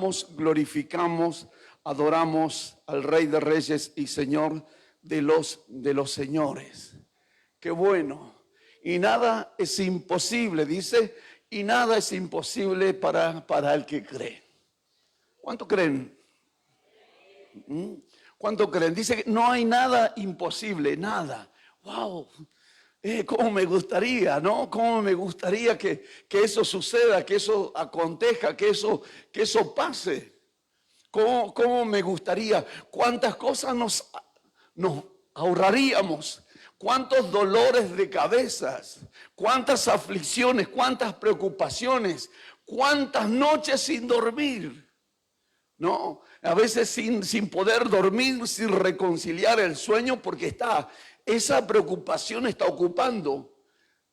alabamos, glorificamos, adoramos al Rey de Reyes y Señor de los señores. Qué bueno. Y nada es imposible, dice, y nada es imposible para el que cree. ¿Cuánto creen? ¿Cuánto creen? Dice que no hay nada imposible, nada. ¡Wow! Cómo me gustaría, ¿no? Cómo me gustaría que eso suceda, que eso acontezca, que eso pase. Cómo me gustaría. Cuántas cosas nos ahorraríamos. Cuántos dolores de cabezas. Cuántas aflicciones. Cuántas preocupaciones. Cuántas noches sin dormir. ¿No? A veces sin poder dormir, sin reconciliar el sueño porque esa preocupación está ocupando,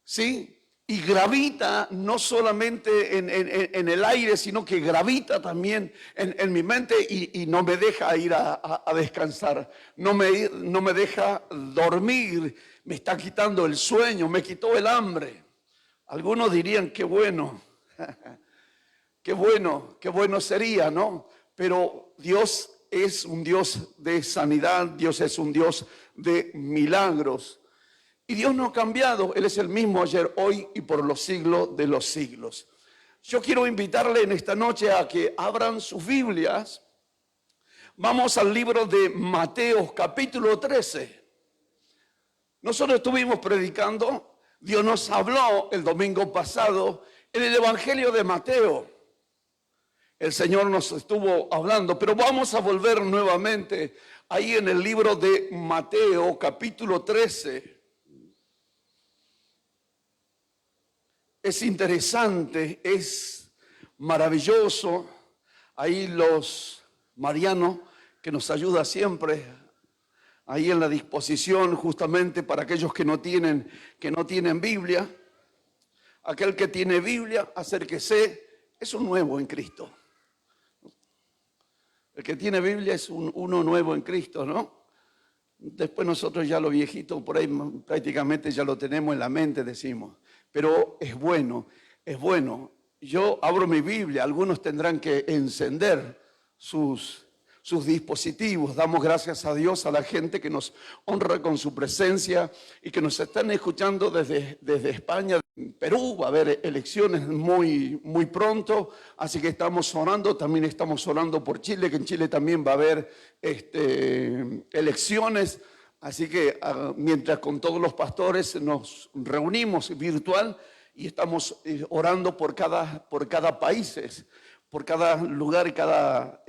¿sí? Y gravita no solamente en el aire, sino que gravita también en mi mente y no me deja ir a descansar, no me deja dormir, me está quitando el sueño, me quitó el hambre. Algunos dirían, qué bueno, qué bueno sería, ¿no? Pero Dios es un Dios de sanidad, Dios es un Dios de milagros. Y Dios no ha cambiado, Él es el mismo ayer, hoy y por los siglos de los siglos. Yo quiero invitarle en esta noche a que abran sus Biblias. Vamos al libro de Mateo, capítulo 13. Nosotros estuvimos predicando, Dios nos habló el domingo pasado en el Evangelio de Mateo. El Señor nos estuvo hablando, pero vamos a volver nuevamente ahí en el libro de Mateo, capítulo 13. Es interesante, es maravilloso. Ahí los Mariano, que nos ayuda siempre, ahí en la disposición justamente para aquellos que no tienen Biblia. Aquel que tiene Biblia, acérquese, es un nuevo en Cristo. El que tiene Biblia es uno nuevo en Cristo, ¿no? Después nosotros ya lo viejito por ahí prácticamente ya lo tenemos en la mente, decimos. Pero es bueno, es bueno. Yo abro mi Biblia, algunos tendrán que encender sus dispositivos. Damos gracias a Dios, a la gente que nos honra con su presencia y que nos están escuchando desde España. Perú va a haber elecciones muy pronto, así que estamos orando. También estamos orando por Chile, que en Chile también va a haber elecciones. Así que mientras con todos los pastores nos reunimos virtual y estamos orando por cada país, por cada lugar y cada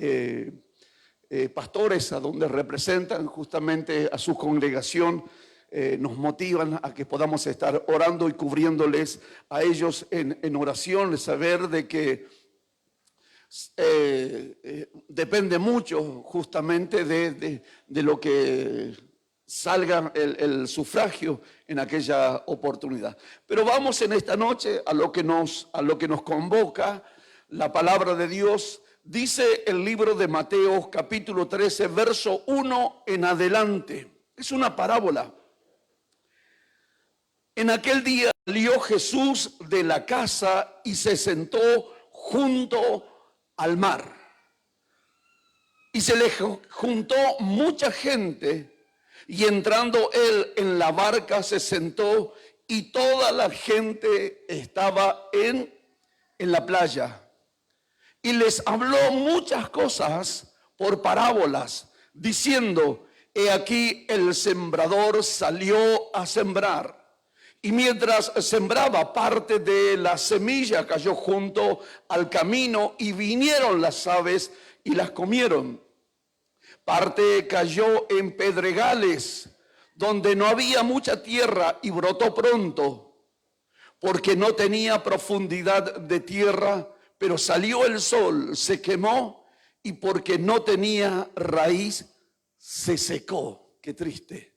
pastores a donde representan justamente a su congregación, nos motivan a que podamos estar orando y cubriéndoles a ellos en oración, saber de que depende mucho justamente de lo que salga el sufragio en aquella oportunidad. Pero vamos en esta noche a lo que nos convoca la palabra de Dios. Dice el libro de Mateo, capítulo 13, verso 1 en adelante. Es una parábola. En aquel día salió Jesús de la casa y se sentó junto al mar. Y se le juntó mucha gente, y entrando él en la barca se sentó, y toda la gente estaba en la playa. Y les habló muchas cosas por parábolas, diciendo: he aquí el sembrador salió a sembrar. Y mientras sembraba, parte de la semilla cayó junto al camino, y vinieron las aves y las comieron. Parte cayó en pedregales, donde no había mucha tierra, y brotó pronto, porque no tenía profundidad de tierra. Pero salió el sol, se quemó, y porque no tenía raíz, se secó. Qué triste.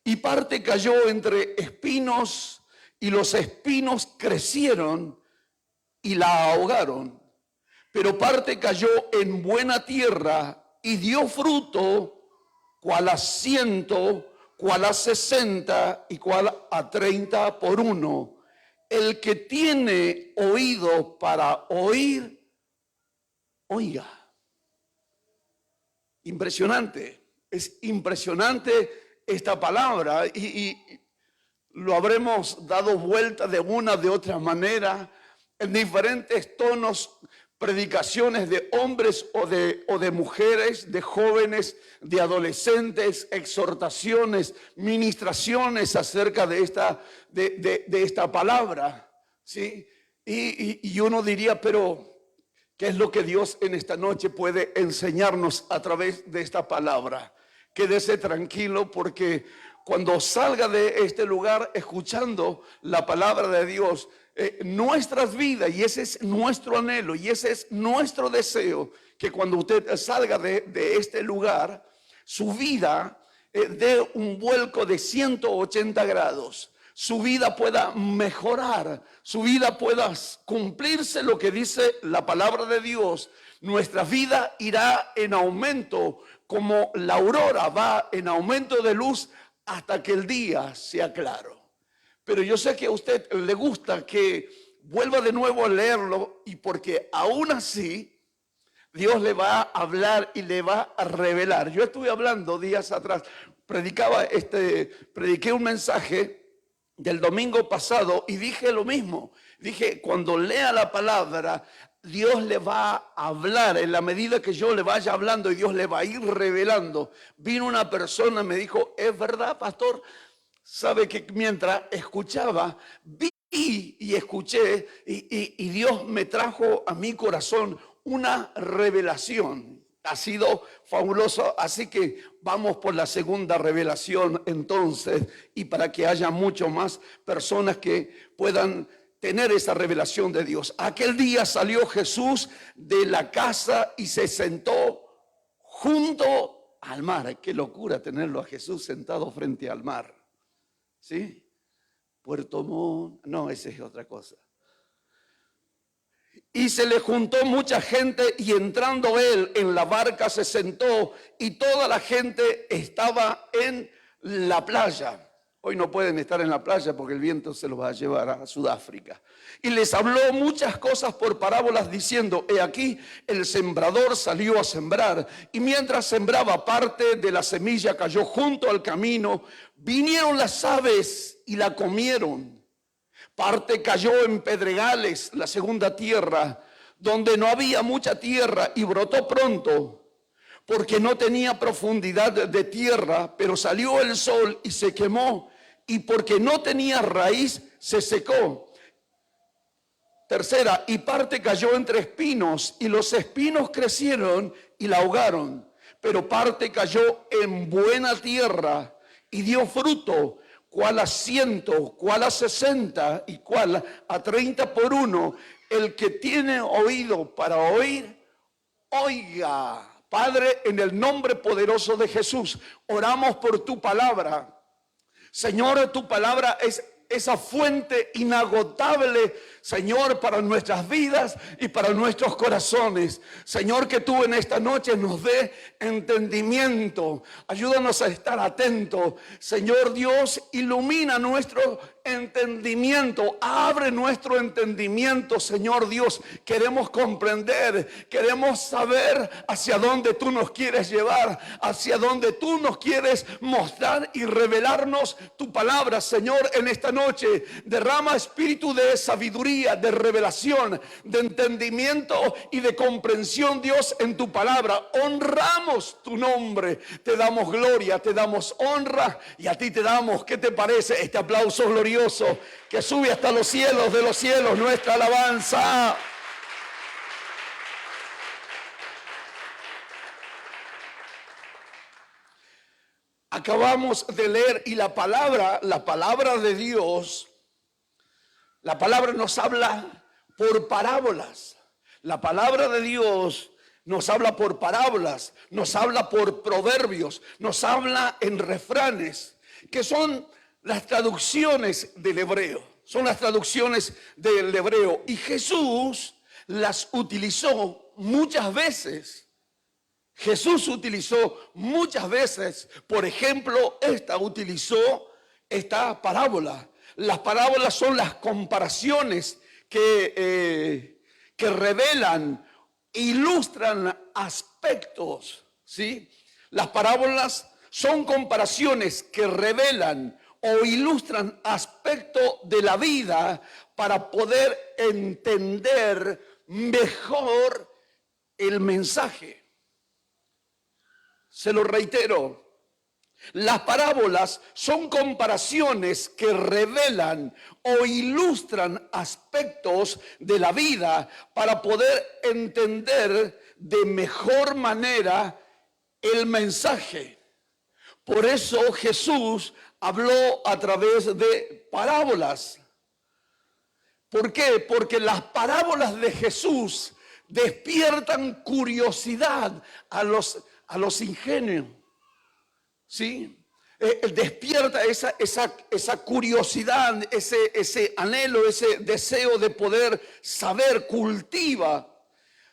Y parte cayó entre espinos, y los espinos crecieron y la ahogaron. Pero parte cayó en buena tierra y dio fruto, cual a 100, cual a 60 y cual a 30 por uno. El que tiene oído para oír, Oiga, impresionante, es impresionante esta palabra y lo habremos dado vuelta de una de otra manera en diferentes tonos, predicaciones de hombres o de mujeres, de jóvenes, de adolescentes, exhortaciones, ministraciones acerca de esta palabra, ¿sí? Y uno diría, pero ¿qué es lo que Dios en esta noche puede enseñarnos a través de esta palabra? Quédese tranquilo, porque cuando salga de este lugar escuchando la palabra de Dios, nuestras vidas, y ese es nuestro anhelo y ese es nuestro deseo, que cuando usted salga de este lugar, su vida dé un vuelco de 180 grados. Su vida pueda mejorar, su vida pueda cumplirse lo que dice la palabra de Dios. Nuestra vida irá en aumento, como la aurora va en aumento de luz hasta que el día sea claro. Pero yo sé que a usted le gusta que vuelva de nuevo a leerlo, y porque aún así Dios le va a hablar y le va a revelar. Yo estuve hablando días atrás, prediqué un mensaje del domingo pasado y dije lo mismo. Dije, cuando lea la palabra, Dios le va a hablar en la medida que yo le vaya hablando, y Dios le va a ir revelando. Vino una persona y me dijo, ¿es verdad, pastor? Sabe que mientras escuchaba, vi y escuché, y Dios me trajo a mi corazón una revelación. Ha sido fabuloso, así que vamos por la segunda revelación entonces, y para que haya mucho más personas que puedan tener esa revelación de Dios. Aquel día salió Jesús de la casa y se sentó junto al mar. Qué locura tenerlo a Jesús sentado frente al mar. ¿Sí? Puerto Montt, no, esa es otra cosa. Y se le juntó mucha gente, y entrando él en la barca se sentó, y toda la gente estaba en la playa. Hoy no pueden estar en la playa porque el viento se los va a llevar a Sudáfrica. Y les habló muchas cosas por parábolas, diciendo, he aquí el sembrador salió a sembrar, y mientras sembraba, parte de la semilla cayó junto al camino, vinieron las aves y la comieron. Parte cayó en pedregales, la segunda tierra, donde no había mucha tierra, y brotó pronto, porque no tenía profundidad de tierra, pero salió el sol y se quemó, y porque no tenía raíz, se secó. Tercera, y parte cayó entre espinos, y los espinos crecieron y la ahogaron. Pero parte cayó en buena tierra y dio fruto, cuál a 100, cuál a 60 y cuál a 30 por uno. El que tiene oído para oír, oiga. Padre, en el nombre poderoso de Jesús, oramos por tu palabra. Señor, tu palabra es esa fuente inagotable, Señor, para nuestras vidas y para nuestros corazones. Señor, que tú en esta noche nos dé entendimiento. Ayúdanos a estar atentos. Señor Dios, ilumina nuestro entendimiento. Abre nuestro entendimiento, Señor Dios. Queremos comprender, queremos saber hacia dónde tú nos quieres llevar, hacia dónde tú nos quieres mostrar y revelarnos tu palabra, Señor, en esta noche. Derrama espíritu de sabiduría, de revelación, de entendimiento y de comprensión, Dios, en tu palabra. Honramos tu nombre, te damos gloria, te damos honra, y a ti te damos, ¿qué te parece este aplauso glorioso que sube hasta los cielos de los cielos, nuestra alabanza? Acabamos de leer, y la palabra de Dios, la palabra nos habla por parábolas. La palabra de Dios nos habla por parábolas, nos habla por proverbios, nos habla en refranes, que son las traducciones del hebreo. Son las traducciones del hebreo. Y Jesús las utilizó muchas veces. Jesús utilizó muchas veces. Por ejemplo, utilizó esta parábola. Las parábolas son las comparaciones que revelan ilustran aspectos, ¿sí? Las parábolas son comparaciones que revelan o ilustran aspectos de la vida para poder entender mejor el mensaje. Se lo reitero. Las parábolas son comparaciones que revelan o ilustran aspectos de la vida para poder entender de mejor manera el mensaje. Por eso Jesús habló a través de parábolas. ¿Por qué? Porque las parábolas de Jesús despiertan curiosidad a los ingenios. ¿Sí? Despierta esa curiosidad, ese anhelo, ese deseo de poder saber, cultiva.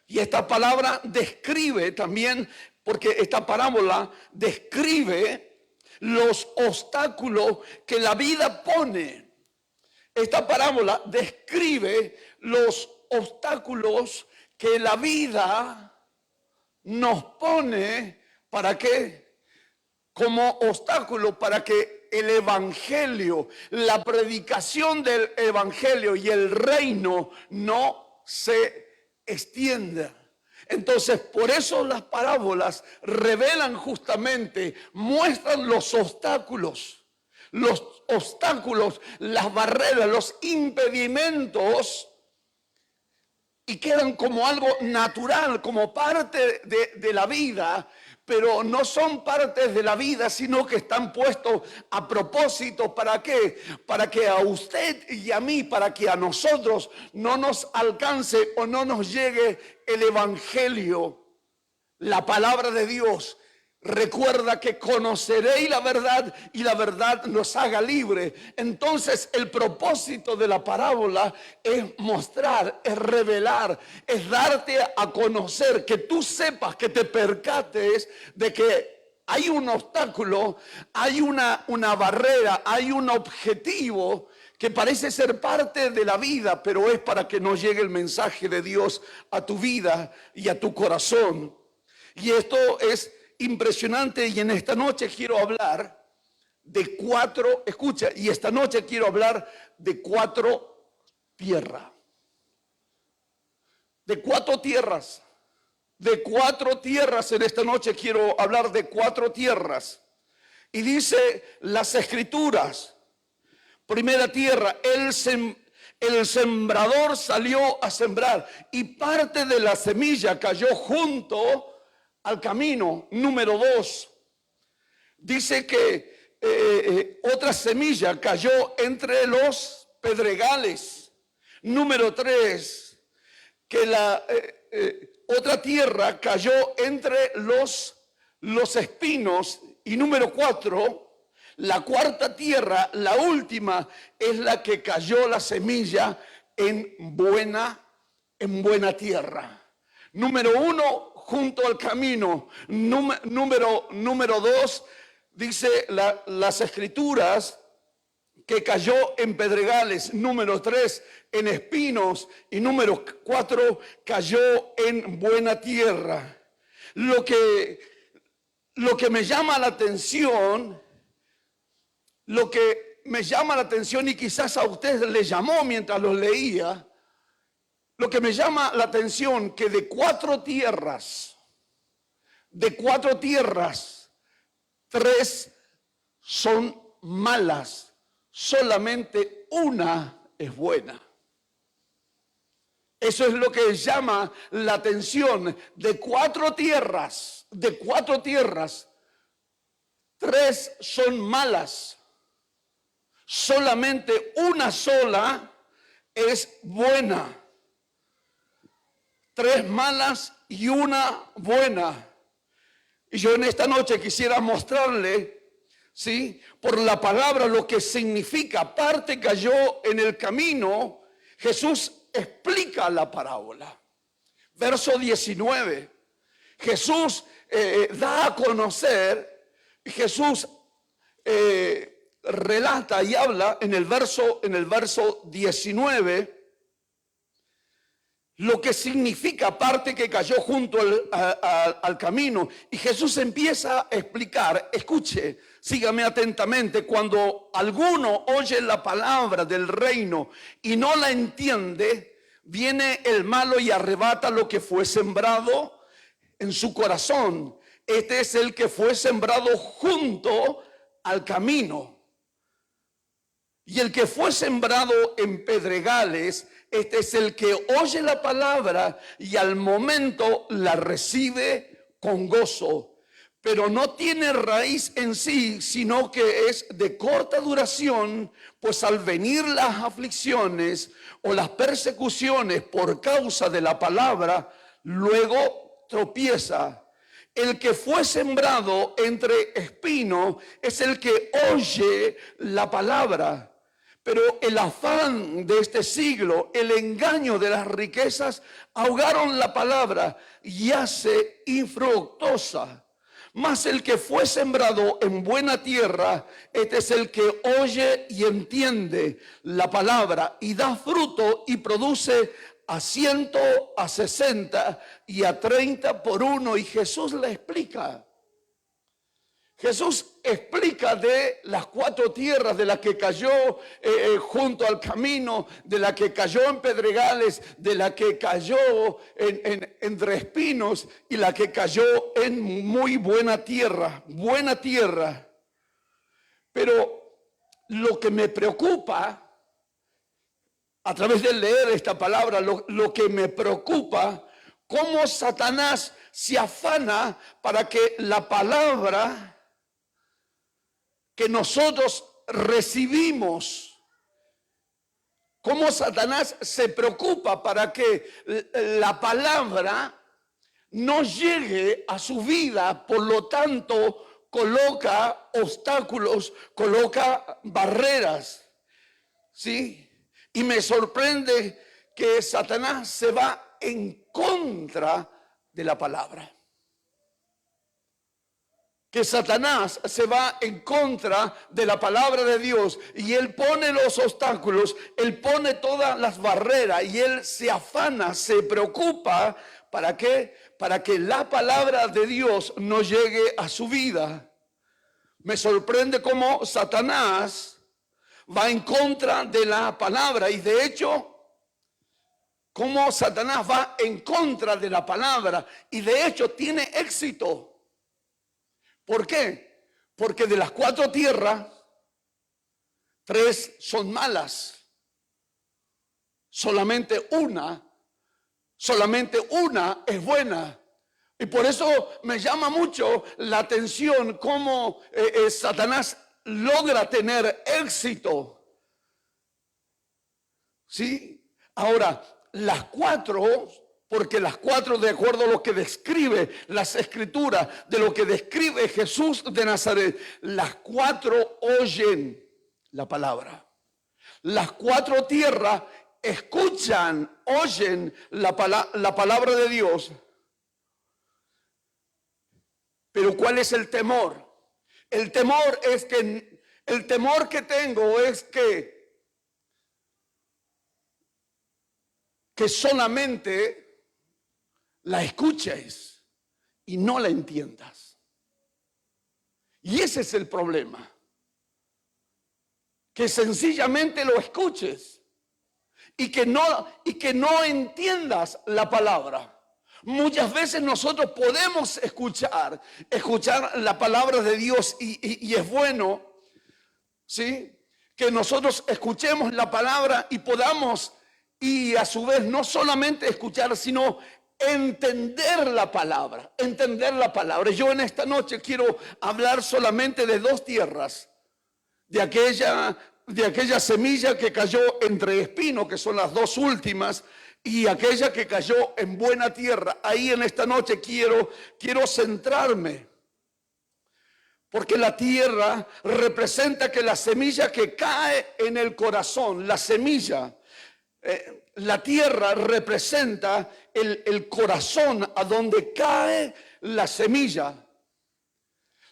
Y esta palabra describe también, porque esta parábola describe los obstáculos que la vida pone. Esta parábola describe los obstáculos que la vida nos pone. ¿Para qué? Como obstáculo para que el evangelio, la predicación del evangelio y el reino no se extienda. Entonces, por eso las parábolas revelan justamente, muestran los obstáculos, las barreras, los impedimentos, y quedan como algo natural, como parte de la vida, pero no son partes de la vida, sino que están puestos a propósito. ¿Para qué? Para que a usted y a mí, para que a nosotros no nos alcance o no nos llegue el evangelio, la palabra de Dios. Recuerda que conoceréis la verdad y la verdad nos haga libre. Entonces el propósito de la parábola es mostrar, es revelar, es darte a conocer, que tú sepas, que te percates de que hay un obstáculo, hay una barrera, hay un objetivo que parece ser parte de la vida, pero es para que no llegue el mensaje de Dios a tu vida y a tu corazón. Y esto es impresionante, y en esta noche quiero hablar de esta noche quiero hablar de cuatro tierras. De cuatro tierras. De cuatro tierras en esta noche quiero hablar de cuatro tierras. Y dice las Escrituras, primera tierra, el sembrador salió a sembrar y parte de la semilla cayó junto al camino. Número 2, dice que otra semilla cayó entre los pedregales. Número 3, que la otra tierra cayó entre los espinos. Y número 4, la cuarta tierra, la última, es la que cayó la semilla en buena tierra. Número 1, junto al camino. Número 2, dice las Escrituras que cayó en pedregales. Número 3, en espinos. Y número 4, cayó en buena tierra. Lo que me llama la atención, y quizás a usted le llamó mientras lo leía, lo que me llama la atención, que de cuatro tierras, 3 son malas, solamente una es buena. Eso es lo que llama la atención. De cuatro tierras, 3 son malas, solamente una sola es buena. 3 malas y una buena. Y yo en esta noche quisiera mostrarle, ¿sí?, por la palabra lo que significa. Parte cayó en el camino. Jesús explica la parábola. Verso 19. Jesús da a conocer, Jesús relata y habla en el verso 19. lo que significa, aparte que cayó junto al camino. Y Jesús empieza a explicar, escuche, sígame atentamente, cuando alguno oye la palabra del reino y no la entiende, viene el malo y arrebata lo que fue sembrado en su corazón. Este es el que fue sembrado junto al camino. Y el que fue sembrado en pedregales, este es el que oye la palabra y al momento la recibe con gozo, pero no tiene raíz en sí, sino que es de corta duración, pues al venir las aflicciones o las persecuciones por causa de la palabra, luego tropieza. El que fue sembrado entre espinos es el que oye la palabra. Pero el afán de este siglo, el engaño de las riquezas, ahogaron la palabra y hace infructuosa. Mas el que fue sembrado en buena tierra, este es el que oye y entiende la palabra y da fruto y produce a 100, a 60 y a 30 por uno. Y Jesús le explica. Jesús explica de las 4 tierras, de la que cayó junto al camino, de la que cayó en pedregales, de la que cayó entre espinos y la que cayó en muy buena tierra, buena tierra. Pero lo que me preocupa, a través de leer esta palabra, lo que me preocupa, cómo Satanás se afana para que la palabra que nosotros recibimos, cómo Satanás se preocupa para que la palabra no llegue a su vida, por lo tanto coloca obstáculos, coloca barreras, ¿sí? Y me sorprende que Satanás se va en contra de la palabra. Que Satanás se va en contra de la palabra de Dios y él pone los obstáculos, él pone todas las barreras y él se afana, se preocupa. ¿Para qué? Para que la palabra de Dios no llegue a su vida. Me sorprende cómo Satanás va en contra de la palabra y de hecho, cómo Satanás va en contra de la palabra y de hecho tiene éxito. ¿Por qué? Porque de las 4 tierras, 3 son malas. Solamente una es buena. Y por eso me llama mucho la atención cómo Satanás logra tener éxito. ¿Sí? Ahora, las 4... porque las 4, de acuerdo a lo que describe las escrituras, de lo que describe Jesús de Nazaret, las 4 oyen la palabra. Las 4 tierras escuchan, oyen la palabra de Dios. Pero ¿cuál es el temor? El temor que tengo es que solamente la escuches y no la entiendas. Y ese es el problema. Que sencillamente lo escuches y que no entiendas la palabra. Muchas veces nosotros podemos escuchar la palabra de Dios y es bueno, ¿sí? Que nosotros escuchemos la palabra y podamos, y a su vez no solamente escuchar, sino entender la palabra, Yo en esta noche quiero hablar solamente de 2 tierras, de aquella semilla que cayó entre espinos, que son las 2 últimas, y aquella que cayó en buena tierra. Ahí en esta noche quiero centrarme, porque la tierra representa que la semilla que cae en el corazón, la semilla, la tierra representa el corazón a donde cae la semilla.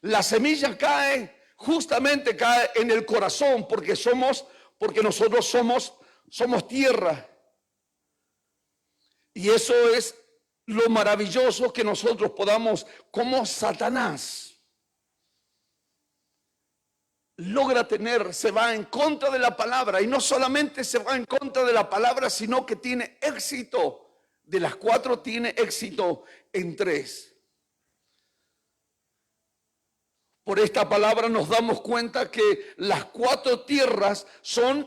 La semilla justamente cae en el corazón porque nosotros somos tierra. Y eso es lo maravilloso, que nosotros podamos, como Satanás logra tener, se va en contra de la palabra, y no solamente se va en contra de la palabra, sino que tiene éxito. De las 4 tiene éxito en 3. Por esta palabra nos damos cuenta que las 4 tierras son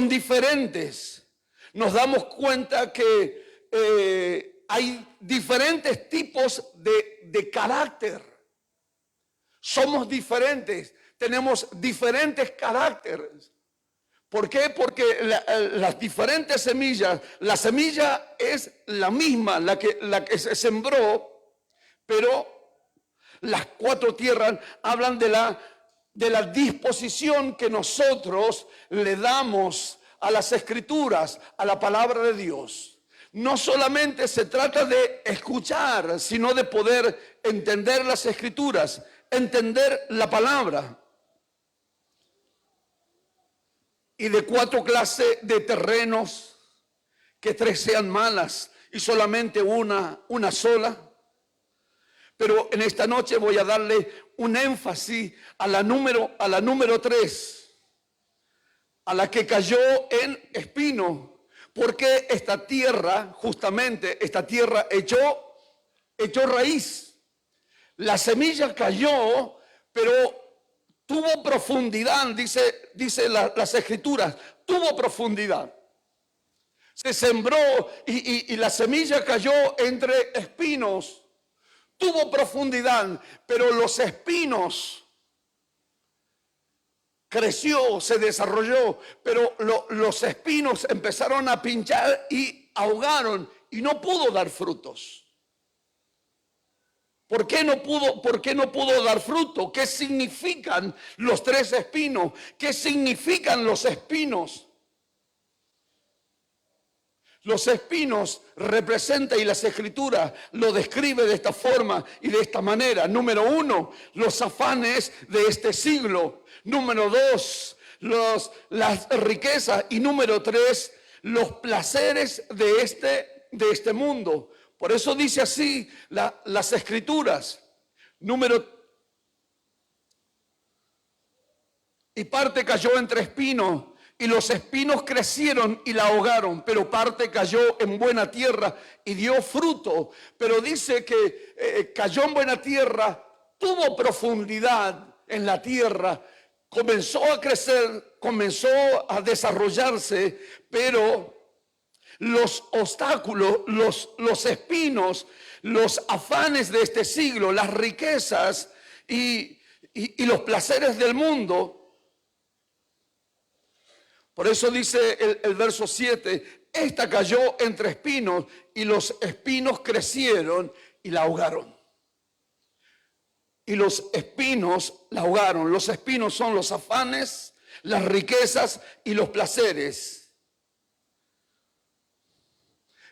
diferentes. Nos damos cuenta que hay diferentes tipos de carácter. Somos diferentes, tenemos diferentes caracteres. ¿Por qué? Porque las diferentes semillas, la semilla es la misma, la que se sembró, pero las 4 tierras hablan de la disposición que nosotros le damos a las Escrituras, a la palabra de Dios. No solamente se trata de escuchar, sino de poder entender las Escrituras, entender la palabra. Y de 4 clases de terrenos, que 3 sean malas y solamente una sola. Pero en esta noche voy a darle un énfasis a la número 3, a la que cayó en espino, porque esta tierra, justamente esta tierra echó raíz. La semilla cayó, pero tuvo profundidad, dice las Escrituras, tuvo profundidad. Se sembró y la semilla cayó entre espinos. Tuvo profundidad, pero los espinos creció, se desarrolló, pero los espinos empezaron a pinchar y ahogaron y no pudo dar frutos. ¿Por qué no pudo dar fruto? ¿Qué significan los 3 espinos? ¿Qué significan los espinos? Los espinos representan, y las Escrituras lo describe de esta forma y de esta manera. Número 1, los afanes de este siglo. Número 2, las riquezas. Y número 3, los placeres de este mundo. Por eso dice así las Escrituras. Y parte cayó entre espinos, y los espinos crecieron y la ahogaron, pero parte cayó en buena tierra y dio fruto. Pero dice que cayó en buena tierra, tuvo profundidad en la tierra, comenzó a crecer, comenzó a desarrollarse, pero los obstáculos, los espinos, los afanes de este siglo, las riquezas y los placeres del mundo. Por eso dice el verso 7, esta cayó entre espinos y los espinos crecieron y la ahogaron. Y los espinos la ahogaron. Los espinos son los afanes, las riquezas y los placeres.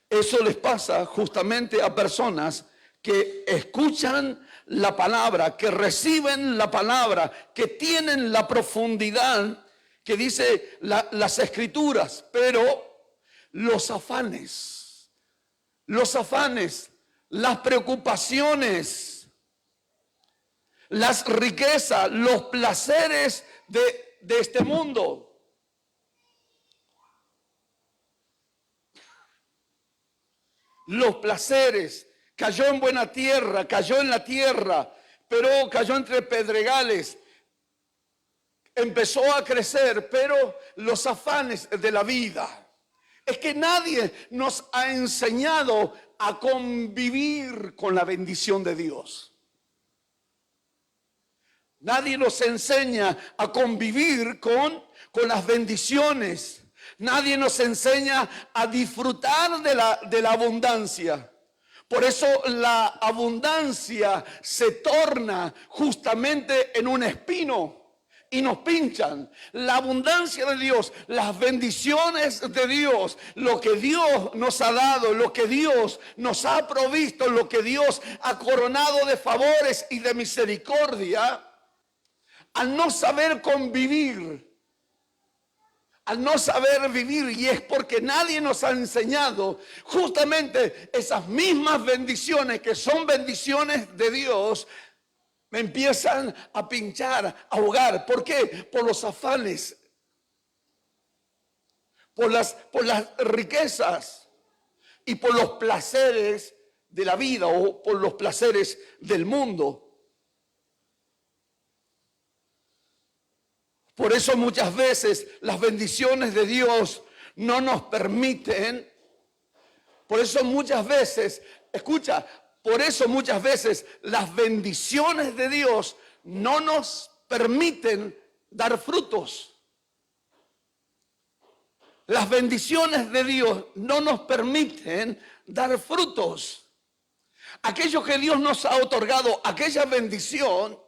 Eso les pasa justamente a personas que escuchan la palabra, que reciben la palabra, que tienen la profundidad que dice las Escrituras, pero los afanes, las preocupaciones, las riquezas, los placeres de este mundo. Los placeres, cayó en buena tierra, cayó en la tierra, pero cayó entre pedregales. Empezó a crecer, pero los afanes de la vida. Es que nadie nos ha enseñado a convivir con la bendición de Dios. Nadie nos enseña a convivir con las bendiciones. Nadie nos enseña a disfrutar de la abundancia. Por eso la abundancia se torna justamente en un espino y nos pinchan. La abundancia de Dios, las bendiciones de Dios, lo que Dios nos ha dado, lo que Dios nos ha provisto, lo que Dios ha coronado de favores y de misericordia, al no saber convivir, al no saber vivir, y es porque nadie nos ha enseñado justamente esas mismas bendiciones que son bendiciones de Dios, me empiezan a pinchar, a ahogar. ¿Por qué? Por los afanes, por las riquezas y por los placeres de la vida o por los placeres del mundo. Por eso muchas veces las bendiciones de Dios no nos permiten, por eso muchas veces, escucha, por eso muchas veces las bendiciones de Dios no nos permiten dar frutos. Las bendiciones de Dios no nos permiten dar frutos. Aquello que Dios nos ha otorgado, aquella bendición,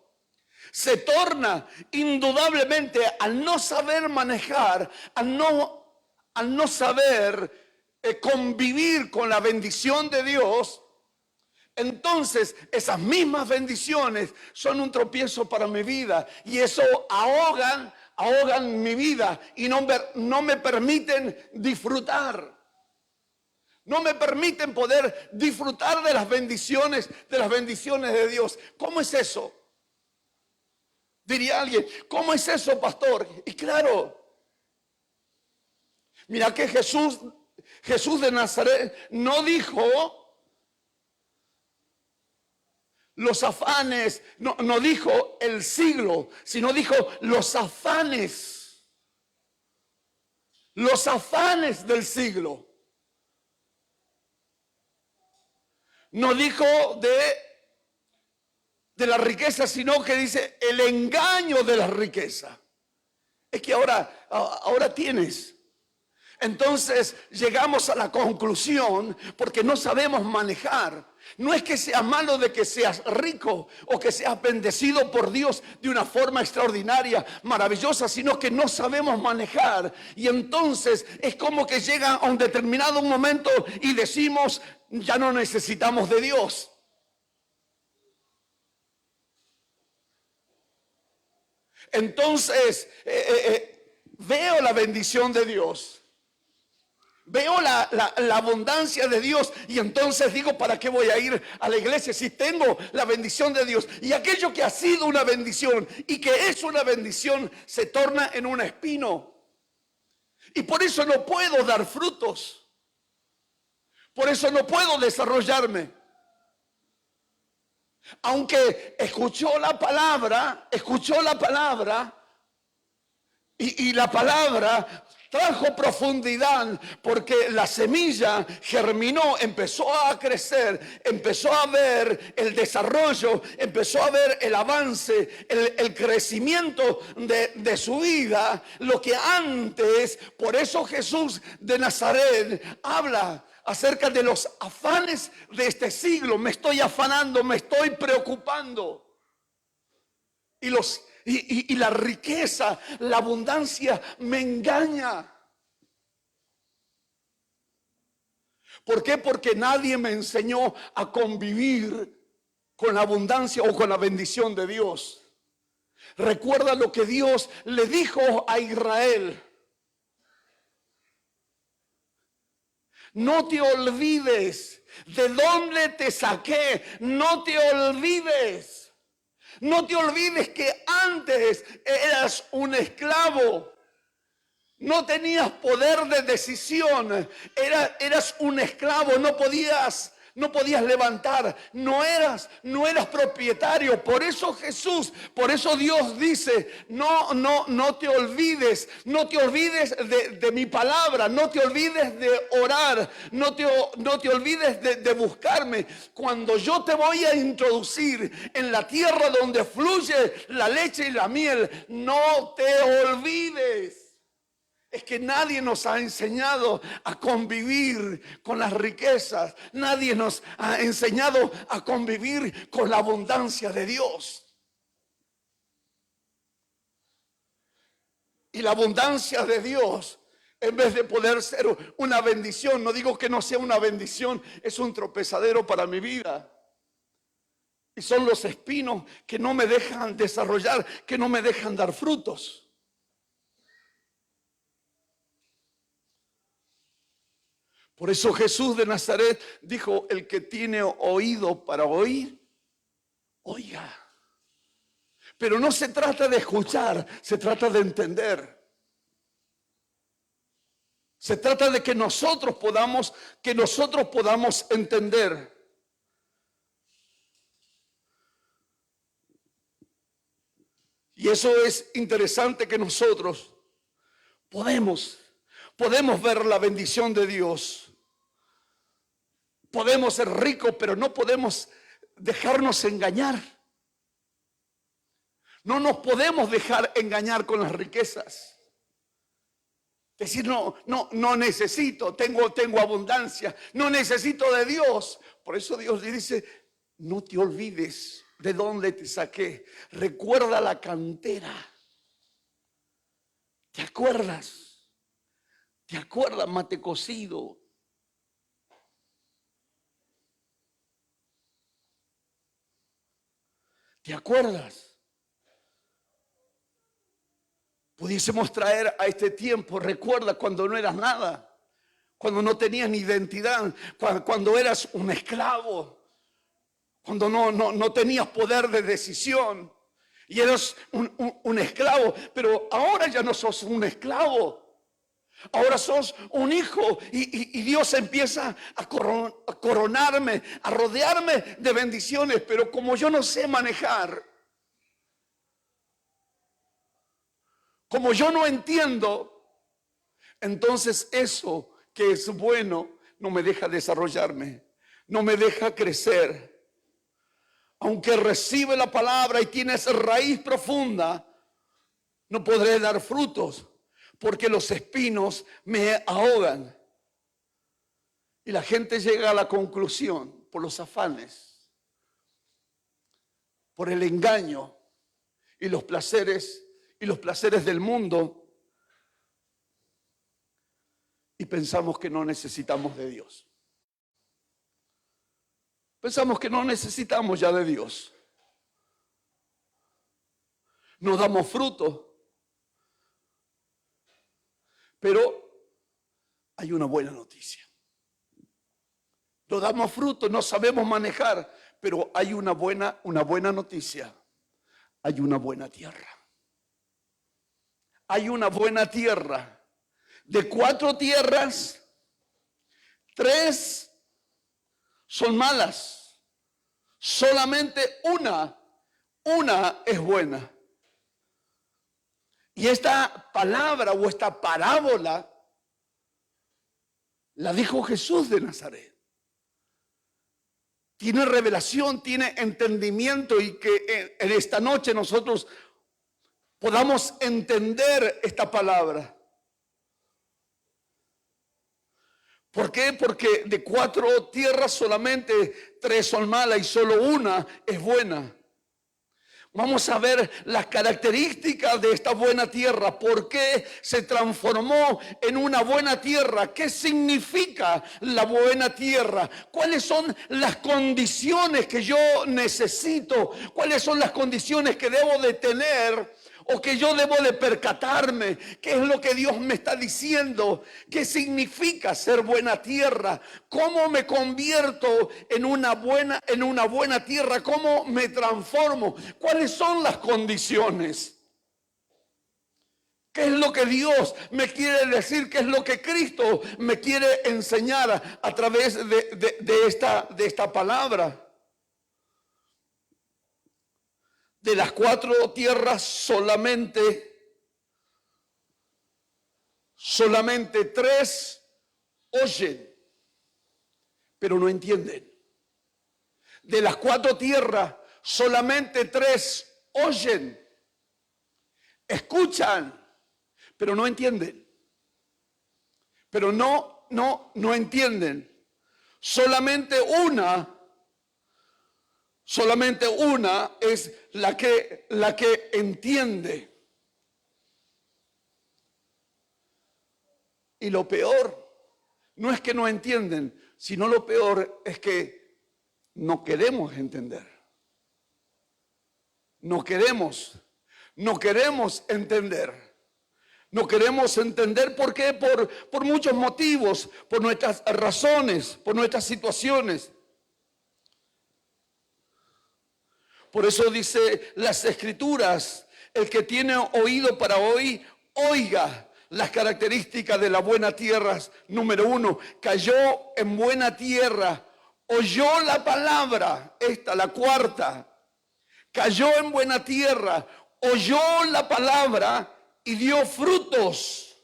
se torna indudablemente, al no saber manejar, al no saber convivir con la bendición de Dios, entonces esas mismas bendiciones son un tropiezo para mi vida, y eso ahogan mi vida y no me permiten disfrutar. No me permiten poder disfrutar de las bendiciones de Dios. ¿Cómo es eso? Diría alguien, ¿cómo es eso, pastor? Y claro, mira que Jesús de Nazaret no dijo los afanes, no dijo el siglo, sino dijo los afanes del siglo. No dijo de la riqueza, sino que dice el engaño de la riqueza. Es que ahora tienes. Entonces llegamos a la conclusión, porque no sabemos manejar. No es que sea malo de que seas rico o que seas bendecido por Dios de una forma extraordinaria, maravillosa, sino que no sabemos manejar. Y entonces es como que llega a un determinado momento y decimos, ya no necesitamos de Dios. Entonces veo la bendición de Dios, veo la abundancia de Dios, y entonces digo, ¿para qué voy a ir a la iglesia si tengo la bendición de Dios? Y aquello que ha sido una bendición y que es una bendición se torna en un espino, y por eso no puedo dar frutos, por eso no puedo desarrollarme. Aunque escuchó la palabra y la palabra trajo profundidad, porque la semilla germinó, empezó a crecer, empezó a ver el desarrollo, empezó a ver el avance, el crecimiento de su vida, lo que antes. Por eso Jesús de Nazaret habla acerca de los afanes de este siglo. Me estoy afanando, me estoy preocupando. Y la riqueza, la abundancia me engaña. ¿Por qué? Porque nadie me enseñó a convivir con la abundancia o con la bendición de Dios. Recuerda lo que Dios le dijo a Israel. No te olvides de dónde te saqué. No te olvides. No te olvides que antes eras un esclavo. No tenías poder de decisión. Eras un esclavo. No podías levantar. No eras propietario. Por eso Dios dice, no te olvides. No te olvides de mi palabra. No te olvides de orar. No te olvides de buscarme. Cuando yo te voy a introducir en la tierra donde fluye la leche y la miel, no te olvides. Es que nadie nos ha enseñado a convivir con las riquezas. Nadie nos ha enseñado a convivir con la abundancia de Dios. Y la abundancia de Dios, en vez de poder ser una bendición, no digo que no sea una bendición, es un tropezadero para mi vida. Y son los espinos que no me dejan desarrollar, que no me dejan dar frutos. Por eso Jesús de Nazaret dijo, el que tiene oído para oír, oiga. Pero no se trata de escuchar, se trata de entender. Se trata de que nosotros podamos entender. Y eso es interesante, que nosotros podemos ver la bendición de Dios. Podemos ser ricos, pero no podemos dejarnos engañar. No nos podemos dejar engañar con las riquezas. Decir, no necesito, tengo abundancia, no necesito de Dios. Por eso Dios le dice, no te olvides de dónde te saqué. Recuerda la cantera. ¿Te acuerdas? ¿Te acuerdas, mate cocido? ¿Te acuerdas? Pudiésemos traer a este tiempo, recuerda cuando no eras nada, cuando no tenías ni identidad, cuando eras un esclavo, cuando no tenías poder de decisión y eras un esclavo, pero ahora ya no sos un esclavo, ahora sos un hijo y Dios empieza a coronarme, a rodearme de bendiciones, pero como yo no sé manejar, como yo no entiendo, entonces eso que es bueno no me deja desarrollarme, no me deja crecer. Aunque recibe la palabra y tiene esa raíz profunda, no podré dar frutos porque los espinos me ahogan. Y la gente llega a la conclusión por los afanes, por el engaño y los placeres del mundo, y pensamos que no necesitamos de Dios. Pensamos que no necesitamos ya de Dios. No damos fruto. Pero hay una buena noticia. No damos fruto, no sabemos manejar, pero hay una buena noticia. Hay una buena tierra. Hay una buena tierra. De 4 tierras, 3 son malas. Solamente una es buena. Y esta palabra o esta parábola la dijo Jesús de Nazaret. Tiene revelación, tiene entendimiento, y que en esta noche nosotros podamos entender esta palabra. ¿Por qué? Porque de 4 tierras solamente 3 son malas y solo una es buena. Vamos a ver las características de esta buena tierra. ¿Por qué se transformó en una buena tierra? ¿Qué significa la buena tierra? ¿Cuáles son las condiciones que yo necesito? ¿Cuáles son las condiciones que debo de tener o que yo debo de percatarme? ¿Qué es lo que Dios me está diciendo? ¿Qué significa ser buena tierra? ¿Cómo me convierto en una buena tierra? ¿Cómo me transformo? ¿Cuáles son las condiciones? ¿Qué es lo que Dios me quiere decir? ¿Qué es lo que Cristo me quiere enseñar a través de esta palabra? De las 4 tierras solamente 3 oyen, pero no entienden. De las 4 tierras solamente 3 oyen, escuchan, pero no entienden. Pero no entienden. Solamente una es la que entiende. Y lo peor no es que no entienden, sino lo peor es que no queremos entender. No queremos entender. No queremos entender por qué, por muchos motivos, por nuestras razones, por nuestras situaciones. Por eso dice las Escrituras, el que tiene oído para oír, oiga las características de la buena tierra. Número 1, cayó en buena tierra, oyó la palabra. Esta, la cuarta, cayó en buena tierra, oyó la palabra y dio frutos.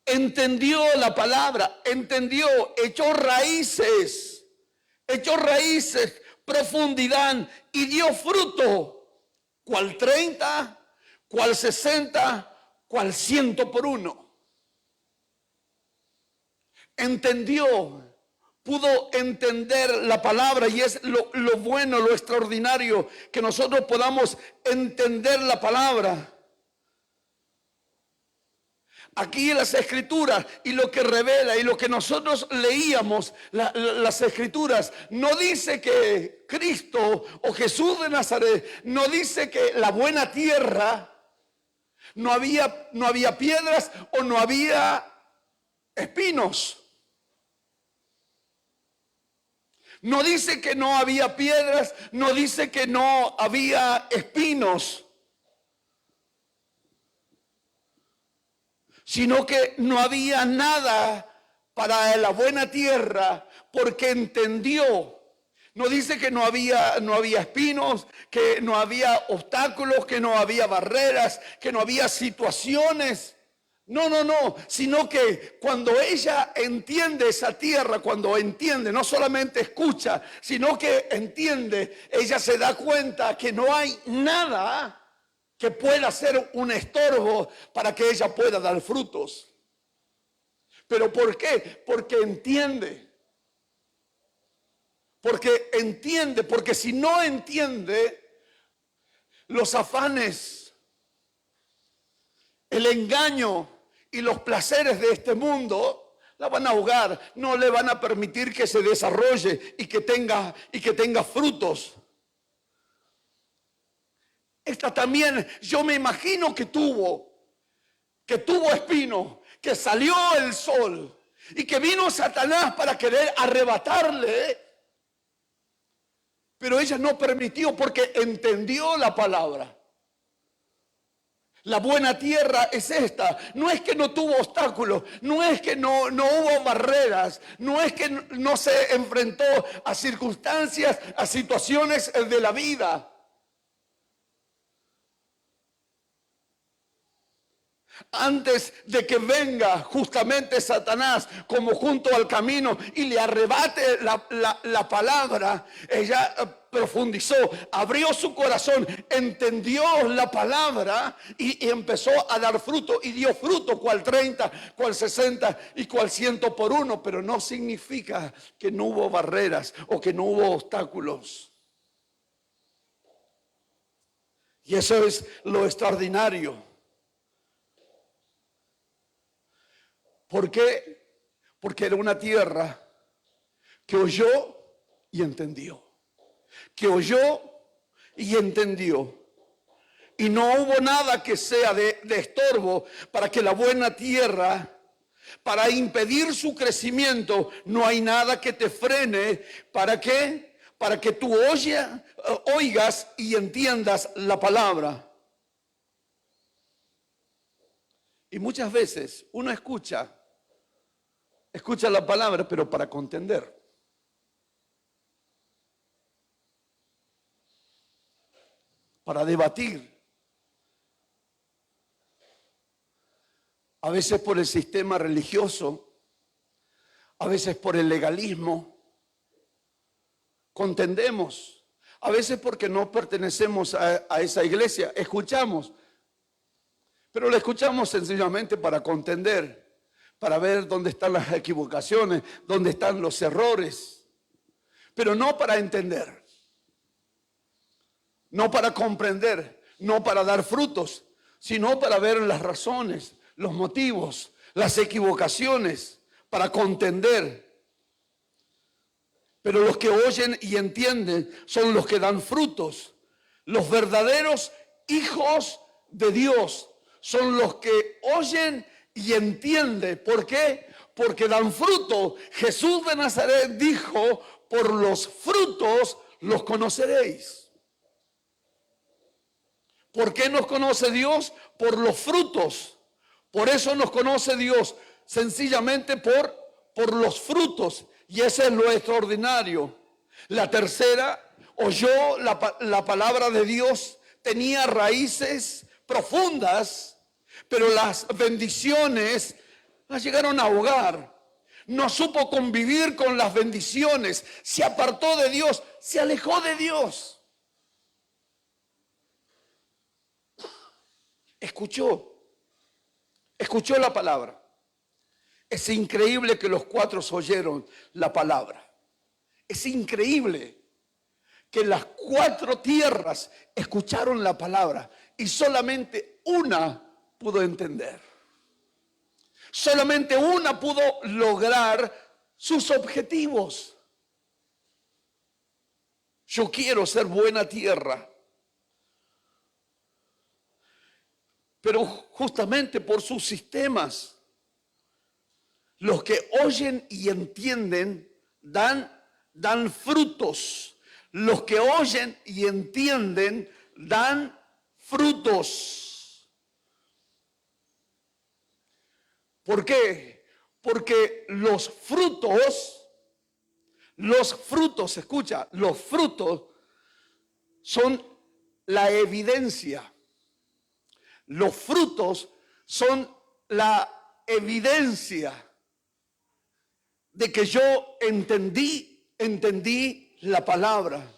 Entendió la palabra, entendió, echó raíces, profundidad y dio fruto. ¿Cuál 30? ¿Cuál 60? ¿Cuál 100 por 1? Entendió, pudo entender la palabra, y es lo bueno, lo extraordinario, que nosotros podamos entender la palabra. Aquí en las Escrituras, y lo que revela y lo que nosotros leíamos, las Escrituras, no dice que Cristo o Jesús de Nazaret, no dice que la buena tierra no había piedras o no había espinos. No dice que no había piedras, no dice que no había espinos, sino que no había nada para la buena tierra, porque entendió. No dice que no había espinos, que no había obstáculos, que no había barreras, que no había situaciones. No, sino que cuando ella entiende esa tierra, cuando entiende, no solamente escucha, sino que entiende, ella se da cuenta que no hay nada que pueda ser un estorbo para que ella pueda dar frutos. ¿Pero por qué? Porque entiende. Porque si no entiende, los afanes, el engaño y los placeres de este mundo la van a ahogar, no le van a permitir que se desarrolle y que tenga frutos. Esta también, yo me imagino que tuvo espino, que salió el sol y que vino Satanás para querer arrebatarle, pero ella no permitió porque entendió la palabra. La buena tierra es esta. No es que no tuvo obstáculos, no es que no hubo barreras, no es que no se enfrentó a circunstancias, a situaciones de la vida. Antes de que venga justamente Satanás como junto al camino y le arrebate la palabra, ella profundizó, abrió su corazón, entendió la palabra y empezó a dar fruto, y dio fruto, cual 30, cual 60 y cual 100 por 1, pero no significa que no hubo barreras o que no hubo obstáculos. Y eso es lo extraordinario. ¿Por qué? Porque era una tierra que oyó y entendió. Que oyó y entendió. Y no hubo nada que sea de estorbo para que la buena tierra, para impedir su crecimiento. No hay nada que te frene. ¿Para qué? Para que tú oigas y entiendas la palabra. Y muchas veces uno escucha la palabra, pero para contender. Para debatir. A veces por el sistema religioso, a veces por el legalismo. Contendemos. A veces porque no pertenecemos a esa iglesia. Escuchamos. Pero la escuchamos sencillamente para contender. Para ver dónde están las equivocaciones, dónde están los errores, pero no para entender, no para comprender, no para dar frutos, sino para ver las razones, los motivos, las equivocaciones, para contender. Pero los que oyen y entienden son los que dan frutos. Los verdaderos hijos de Dios son los que oyen y entienden. ¿Por qué? Porque dan fruto. Jesús de Nazaret dijo, por los frutos los conoceréis. ¿Por qué nos conoce Dios? Por los frutos. Por eso nos conoce Dios, sencillamente por los frutos. Y ese es lo extraordinario. La tercera, oyó la palabra de Dios, tenía raíces profundas, pero las bendiciones las llegaron a ahogar. No supo convivir con las bendiciones, se apartó de Dios, se alejó de Dios. Escuchó la palabra. Es increíble que los cuatro oyeron la palabra. Es increíble que las cuatro tierras escucharon la palabra y solamente una pudo entender. Solamente una pudo lograr sus objetivos. Yo quiero ser buena tierra. Pero justamente por sus sistemas, los que oyen y entienden dan frutos. Los que oyen y entienden dan frutos. ¿Por qué? Porque los frutos, escucha, los frutos son la evidencia. Los frutos son la evidencia de que yo entendí la palabra.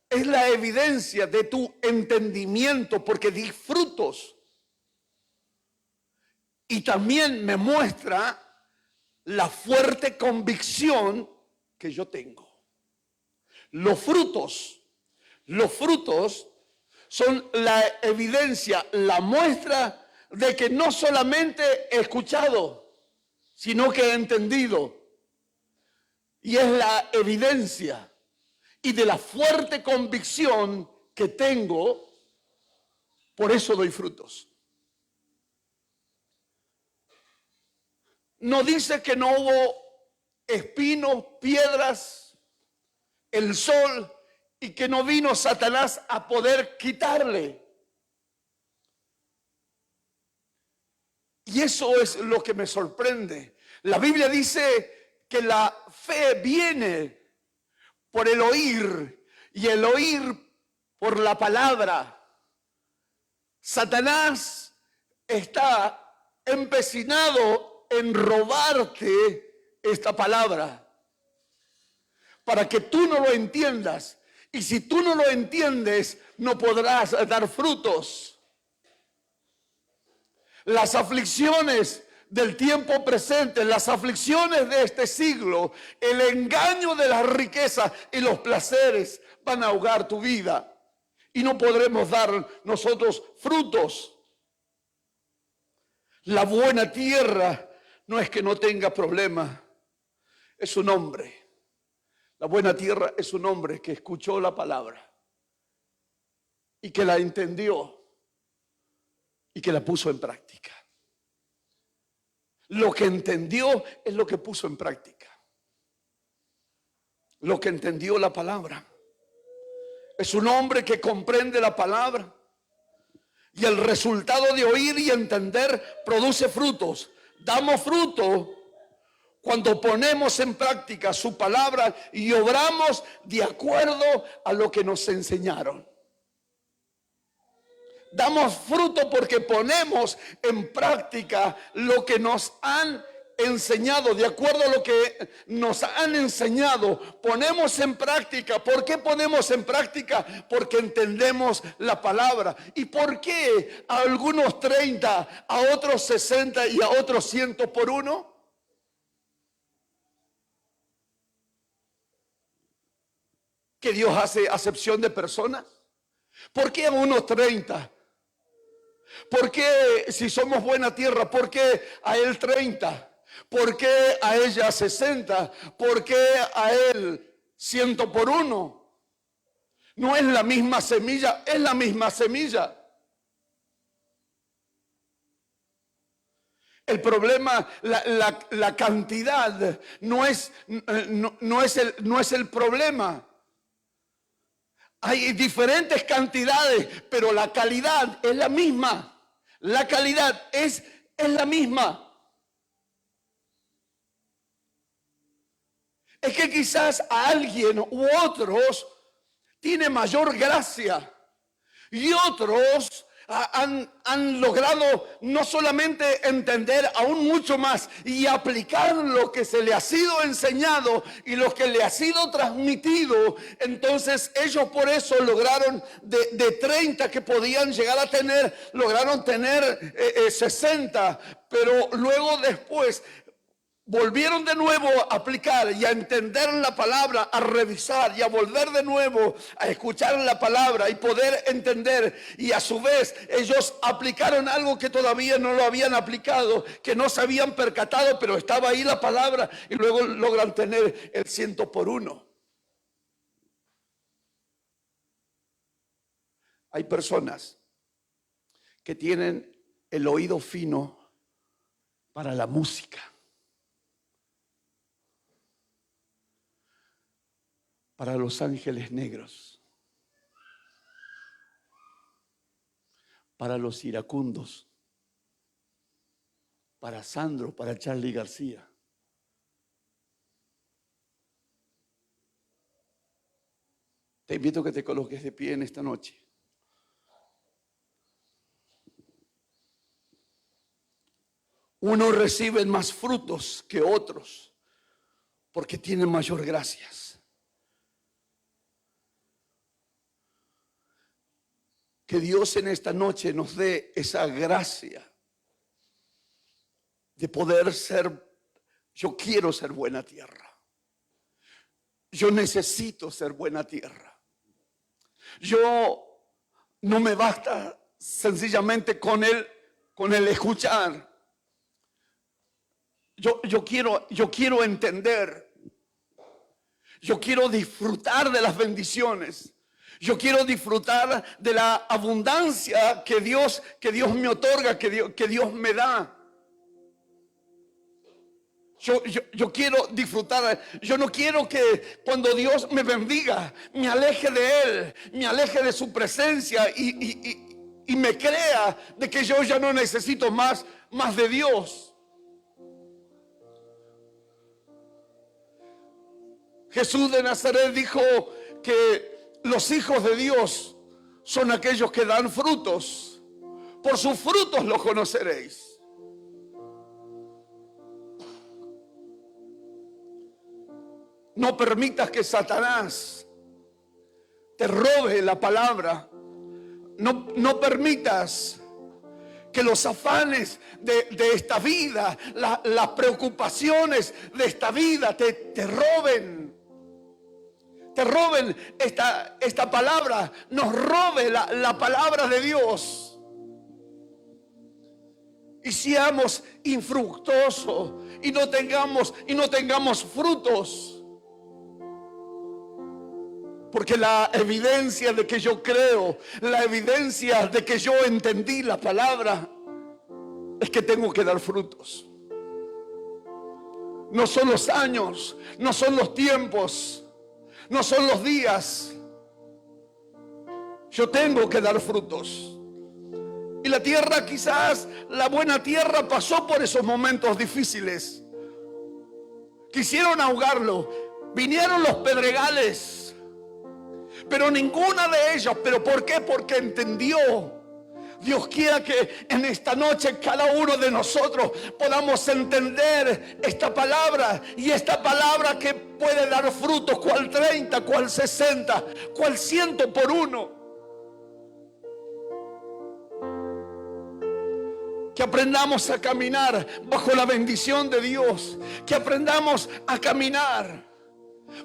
Es la evidencia de tu entendimiento porque di frutos. Y también me muestra la fuerte convicción que yo tengo. Los frutos son la evidencia, la muestra de que no solamente he escuchado, sino que he entendido. Y es la evidencia y de la fuerte convicción que tengo, por eso doy frutos. No dice que no hubo espinos, piedras, el sol, y que no vino Satanás a poder quitarle. Y eso es lo que me sorprende. La Biblia dice que la fe viene por el oír y el oír por la palabra. Satanás está empecinado en robarte esta palabra para que tú no lo entiendas. Y si tú no lo entiendes, no podrás dar frutos. Las aflicciones del tiempo presente, las aflicciones de este siglo, el engaño de las riquezas y los placeres van a ahogar tu vida. Y no podremos dar nosotros frutos. La buena tierra no es que no tenga problema, es un hombre. La buena tierra es un hombre que escuchó la palabra y que la entendió y que la puso en práctica. Lo que entendió es lo que puso en práctica. Lo que entendió la palabra. Es un hombre que comprende la palabra y el resultado de oír y entender produce frutos. Damos fruto cuando ponemos en práctica su palabra y obramos de acuerdo a lo que nos enseñaron. Damos fruto porque ponemos en práctica lo que nos han enseñado, de acuerdo a lo que nos han enseñado. Ponemos en práctica. ¿Por qué ponemos en práctica? Porque entendemos la palabra. ¿Y por qué a algunos 30, a otros 60 y a otros 100 por uno? ¿Que Dios hace acepción de personas? ¿Por qué a unos 30? ¿Por qué si somos buena tierra? ¿Por qué a él 30? ¿Por qué a ella 60? ¿Por qué a él 100 por uno? No es la misma semilla, es la misma semilla. El problema, la cantidad no es el problema. Hay diferentes cantidades, pero la calidad es la misma. La calidad es la misma. Es que quizás a alguien u otros tiene mayor gracia y otros han logrado no solamente entender, aún mucho más, y aplicar lo que se le ha sido enseñado y lo que le ha sido transmitido. Entonces ellos por eso lograron de 30 que podían llegar a tener, lograron tener 60, pero luego después volvieron de nuevo a aplicar y a entender la palabra, a revisar y a volver de nuevo a escuchar la palabra y poder entender. Y a su vez ellos aplicaron algo que todavía no lo habían aplicado, que no se habían percatado, pero estaba ahí la palabra, y luego logran tener el 100 por 1. Hay personas que tienen el oído fino para la música, para Los Ángeles Negros, para Los Iracundos, para Sandro, para Charly García. Te invito a que te coloques de pie en esta noche. Unos reciben más frutos que otros porque tienen mayor gracias. Que Dios en esta noche nos dé esa gracia de poder ser. Yo quiero ser buena tierra. Yo necesito ser buena tierra. Yo no me basta sencillamente con el escuchar. Yo quiero entender. Yo quiero disfrutar de las bendiciones. Yo quiero disfrutar de la abundancia que Dios me otorga, que Dios me da. Yo quiero disfrutar. Yo no quiero que cuando Dios me bendiga me aleje de Él, me aleje de su presencia y me crea de que yo ya no necesito más de Dios. Jesús de Nazaret dijo que los hijos de Dios son aquellos que dan frutos. Por sus frutos los conoceréis. No permitas que Satanás te robe la palabra. No permitas que los afanes de esta vida, las preocupaciones de esta vida te roben. Te roben esta palabra, nos robe la palabra de Dios. Y seamos infructuosos y no tengamos frutos. Porque la evidencia de que yo creo, la evidencia de que yo entendí la palabra, es que tengo que dar frutos. No son los años, no son los tiempos, no son los días. Yo tengo que dar frutos. Y la tierra, quizás la buena tierra, pasó por esos momentos difíciles. Quisieron ahogarlo. Vinieron los pedregales, pero ninguna de ellas. ¿Pero por qué? Porque entendió. Dios quiera que en esta noche cada uno de nosotros podamos entender esta palabra, y esta palabra que puede dar frutos, cual 30, cual 60, cual 100 por 1. Que aprendamos a caminar bajo la bendición de Dios, que aprendamos a caminar.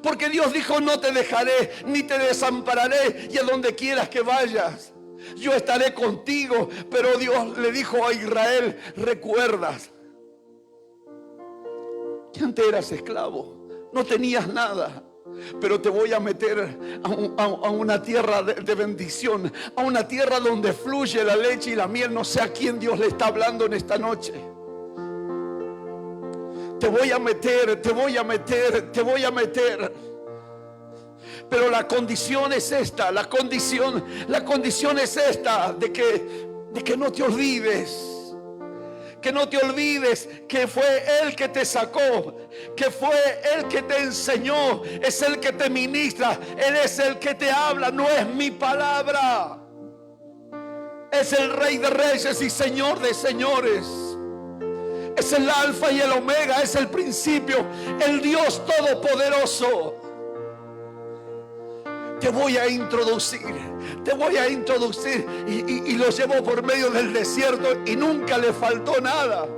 Porque Dios dijo: no te dejaré ni te desampararé, y a donde quieras que vayas yo estaré contigo. Pero Dios le dijo a Israel: recuerdas que antes eras esclavo, no tenías nada, pero te voy a meter a una tierra de bendición, a una tierra donde fluye la leche y la miel. No sé a quién Dios le está hablando en esta noche. Te voy a meter, te voy a meter, te voy a meter. Pero la condición es esta, la condición es esta, de que no te olvides. Que no te olvides que fue Él que te sacó, que fue Él que te enseñó, es el que te ministra, Él es el que te habla, no es mi palabra. Es el Rey de Reyes y Señor de Señores. Es el Alfa y el Omega, es el principio, el Dios Todopoderoso. Te voy a introducir y lo llevó por medio del desierto y nunca le faltó nada.